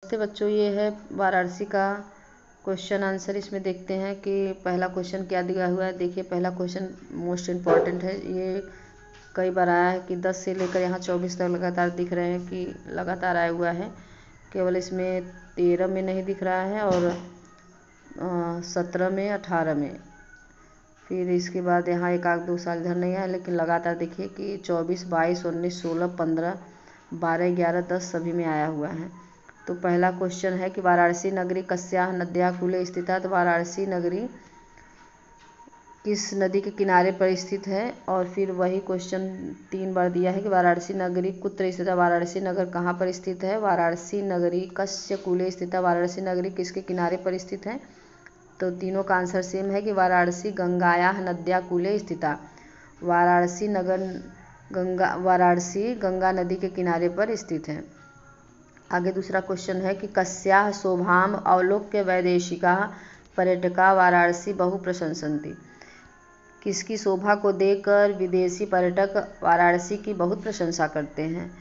नमस्ते बच्चों, ये है वाराणसी का क्वेश्चन आंसर। इसमें देखते हैं कि पहला क्वेश्चन क्या दिया हुआ है। देखिए, पहला क्वेश्चन मोस्ट इम्पॉर्टेंट है। ये कई बार आया है कि 10 से लेकर यहाँ 24 तक लगातार दिख रहे हैं कि लगातार आया हुआ है। केवल इसमें 13 में नहीं दिख रहा है और 17 में, 18 में। फिर इसके बाद यहाँ एक आध 2 साल इधर नहीं आया, लेकिन लगातार देखिए कि 24, 22, 19, 16, 15, 12, 11, 10 सभी में आया हुआ है। तो पहला क्वेश्चन है कि वाराणसी नगरी कस्याः नद्याः कूले स्थिता। तो वाराणसी नगरी किस नदी के किनारे पर स्थित है। और फिर वही क्वेश्चन 3 बार दिया है कि वाराणसी नगरी कुत्र स्थिता। वाराणसी नगर कहाँ पर स्थित है। वाराणसी नगरी कस्य कूले स्थिता। वाराणसी नगरी किसके किनारे पर स्थित है। तो तीनों का आंसर सेम है कि वाराणसी गंगायाः नद्याः कूले स्थिता। वाराणसी गंगा नदी के किनारे पर स्थित है। आगे दूसरा क्वेश्चन है कि कस्याः शोभाम् अवलोक्य वैदेशिकाः पर्यटकाः वाराणसी बहु प्रशंसन्ति। किसकी शोभा को देखकर विदेशी पर्यटक वाराणसी की बहुत प्रशंसा करते हैं।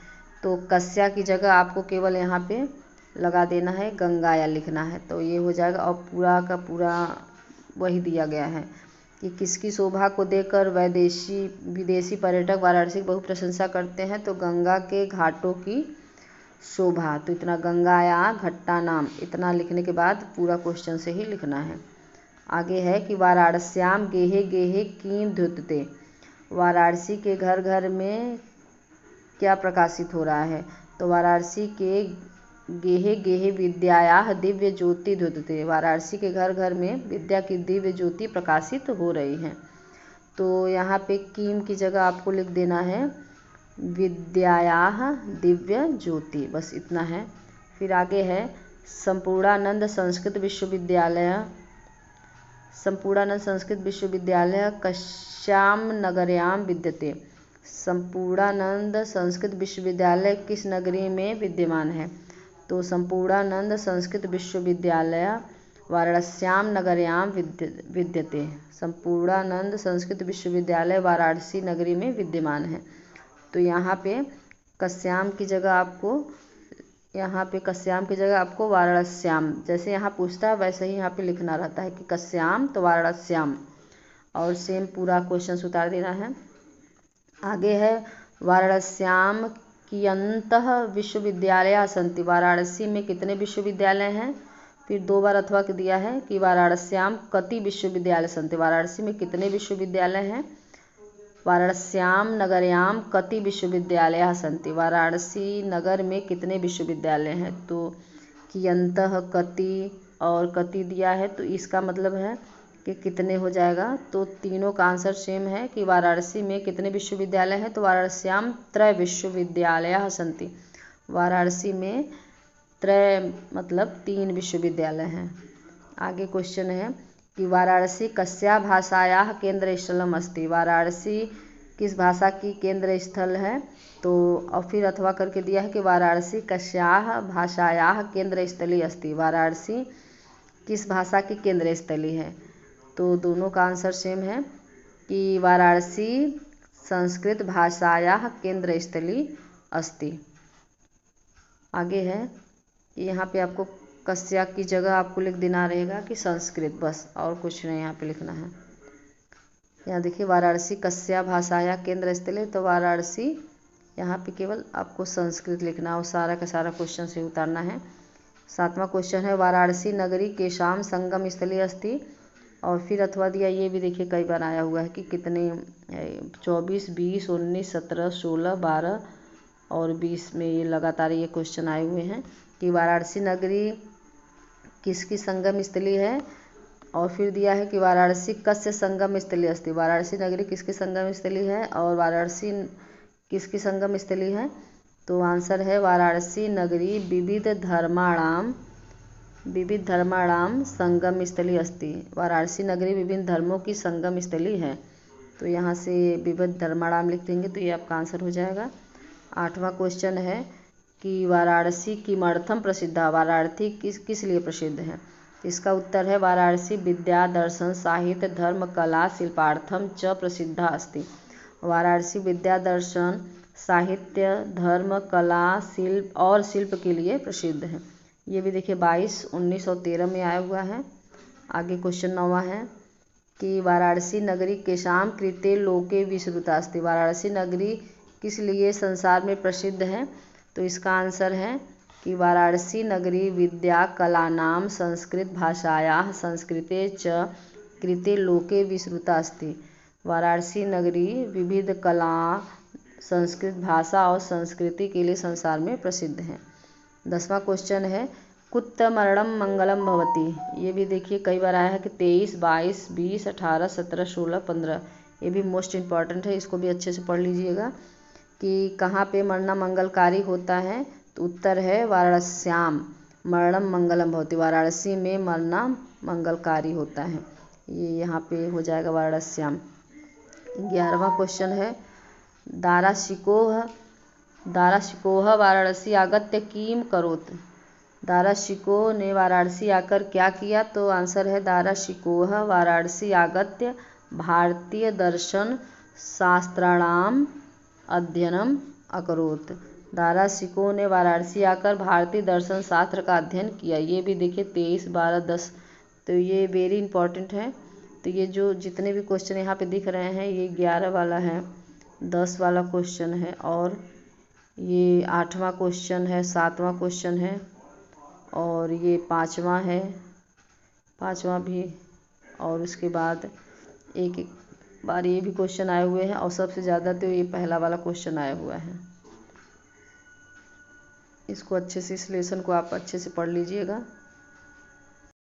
तो कस्या की जगह आपको केवल यहाँ पे लगा देना है, गंगाया लिखना है, तो ये हो जाएगा। और पूरा का पूरा वही दिया गया है कि किसकी शोभा को देखकर विदेशी पर्यटक वाराणसी की बहुत प्रशंसा करते हैं। तो गंगा के घाटों की शोभा। तो इतना गंगाया घट्टा नाम, इतना लिखने के बाद पूरा क्वेश्चन से ही लिखना है। आगे है कि वाराणस्याम गेहे गेहे कीं द्युतते। वाराणसी के घर घर में क्या प्रकाशित हो रहा है। तो वाराणसी के गेहे गेहे विद्यायाः दिव्य ज्योति द्युतते। वाराणसी के घर घर में विद्या की दिव्य ज्योति प्रकाशित हो रही है। तो यहाँ पे कीम की जगह आपको लिख देना है विद्यायाः दिव्य ज्योति, बस इतना है। फिर आगे है संपूर्णानंद संस्कृत विश्वविद्यालय कस्यां नगर्यां विद्यते। संपूर्णानंद संस्कृत विश्वविद्यालय किस नगरी में विद्यमान है। तो संपूर्णानंद संस्कृत विश्वविद्यालय वाराणस्यां नगर्यां विद्यते। संपूर्णानंद संस्कृत विश्वविद्यालय वाराणसी नगरी में विद्यमान है। तो यहाँ पे कस्याम की जगह आपको वाराणस्याम, जैसे यहाँ पूछता है वैसे ही यहाँ पे लिखना रहता है कि कस्याम तो वाराणस्याम, और सेम पूरा क्वेश्चन उतार देना है। आगे है वाराणस्याम कियन्तः विश्वविद्यालयाः सन्ति। वाराणसी में कितने विश्वविद्यालय हैं। फिर 2 बार अथवा के दिया है कि वाराणस्याम कति विश्वविद्यालय सन्ति। वाराणसी में कितने विश्वविद्यालय हैं। वाराणस्याम नगर्याम कति विश्वविद्यालयाः सन्ति। वाराणसी नगर में कितने विश्वविद्यालय हैं। तो कियन्तः कति और कति दिया है, तो इसका मतलब है कि कितने हो जाएगा। तो तीनों का आंसर सेम है कि वाराणसी में कितने विश्वविद्यालय हैं। तो वाराणस्याम त्रय विश्वविद्यालयाः सन्ति। वाराणसी में त्रय मतलब 3 विश्वविद्यालय हैं। आगे क्वेश्चन है कि वाराणसी कस्या भाषायाः केंद्रस्थलम् अस्ति। वाराणसी किस भाषा की केंद्र स्थल है। तो और फिर अथवा करके दिया है कि वाराणसी कस्याः भाषायाः केंद्रस्थली अस्ति। वाराणसी किस भाषा की केंद्र स्थली है। तो दोनों का आंसर सेम है कि वाराणसी संस्कृत भाषायाः केंद्रस्थली अस्ति। आगे है कि यहाँ पे आपको कस्या की जगह आपको लिख देना रहेगा कि संस्कृत, बस और कुछ नहीं यहाँ पे लिखना है। यहाँ देखिए वाराणसी कस्या भाषाया केंद्र स्थले, तो वाराणसी यहाँ पे केवल आपको संस्कृत लिखना और सारा का सारा क्वेश्चन से उतारना है। 7वां क्वेश्चन है वाराणसी नगरी केषां संगम स्थली अस्ति। और फिर अथवा दिया, ये भी देखिए कई बार आया हुआ है कि कितने 24, 20, 19, 17, 16, 12 और 20 में ये लगातार ये क्वेश्चन आए हुए हैं कि वाराणसी नगरी किसकी संगम स्थली है। और फिर दिया है कि वाराणसी कस्य संगम स्थली अस्ति। वाराणसी नगरी किसकी संगम स्थली है और वाराणसी किसकी संगम स्थली है। तो आंसर है वाराणसी नगरी विविध धर्माणाम संगम स्थली अस्ति। वाराणसी नगरी विभिन्न धर्मों की संगम स्थली है। तो यहाँ से विविध धर्माणाम लिख देंगे तो ये आपका आंसर हो जाएगा। 8वां क्वेश्चन है कि वाराणसी किमर्थम प्रसिद्ध। वाराणसी किस लिए प्रसिद्ध है। इसका उत्तर है वाराणसी विद्या दर्शन साहित्य धर्म कला शिल्पार्थम च प्रसिद्धा अस्ति। वाराणसी विद्या दर्शन साहित्य धर्म कला शिल्प के लिए प्रसिद्ध है। ये भी देखिए 22, 19 और 13 में आया हुआ है। आगे क्वेश्चन 9वां है कि वाराणसी नगरी केषां कृते लोके विश्रुतास्ति। वाराणसी नगरी किस लिए संसार में प्रसिद्ध है? तो इसका आंसर है कि वाराणसी नगरी विद्या कलानां संस्कृत भाषायाः संस्कृते च कृते लोके विश्रुता अस्ति। वाराणसी नगरी विविध कला, संस्कृत भाषा और संस्कृति के लिए संसार में प्रसिद्ध है। 10वां क्वेश्चन है कुत्र मरणं मंगलम भवति। ये भी देखिए कई बार आया है कि 23, 22, 20, 18, 17, 16, 15। ये भी मोस्ट इम्पॉर्टेंट है, इसको भी अच्छे से पढ़ लीजिएगा कि कहाँ पे मरना मंगलकारी होता है। तो उत्तर है वाराणस्याम मरणम मंगलम भवति। वाराणसी में मरना मंगलकारी होता है, ये यहाँ पे हो जाएगा वाराणस्याम। 11वां क्वेश्चन है दाराशिकोह वाराणसी आगत्य किम करोत। दाराशिको ने वाराणसी आकर क्या किया? तो आंसर है दाराशिकोह वाराणसी आगत्य भारतीय दर्शन शास्त्राणाम अध्ययनम अकरोत। दाराशिको ने वाराणसी आकर भारतीय दर्शन शास्त्र का अध्ययन किया। ये भी देखिए 23, 12, 10। तो ये वेरी इंपॉर्टेंट है। तो ये जो जितने भी क्वेश्चन यहाँ पे दिख रहे हैं ये 11 वाला है, 10 वाला क्वेश्चन है और ये 8वां क्वेश्चन है, 7वां क्वेश्चन है और ये 5वां है, 5वां भी। और उसके बाद एक बार ये भी क्वेश्चन आए हुए हैं और सबसे ज़्यादा तो ये पहला वाला क्वेश्चन आया हुआ है। इसको अच्छे से, इस लेसन को आप अच्छे से पढ़ लीजिएगा।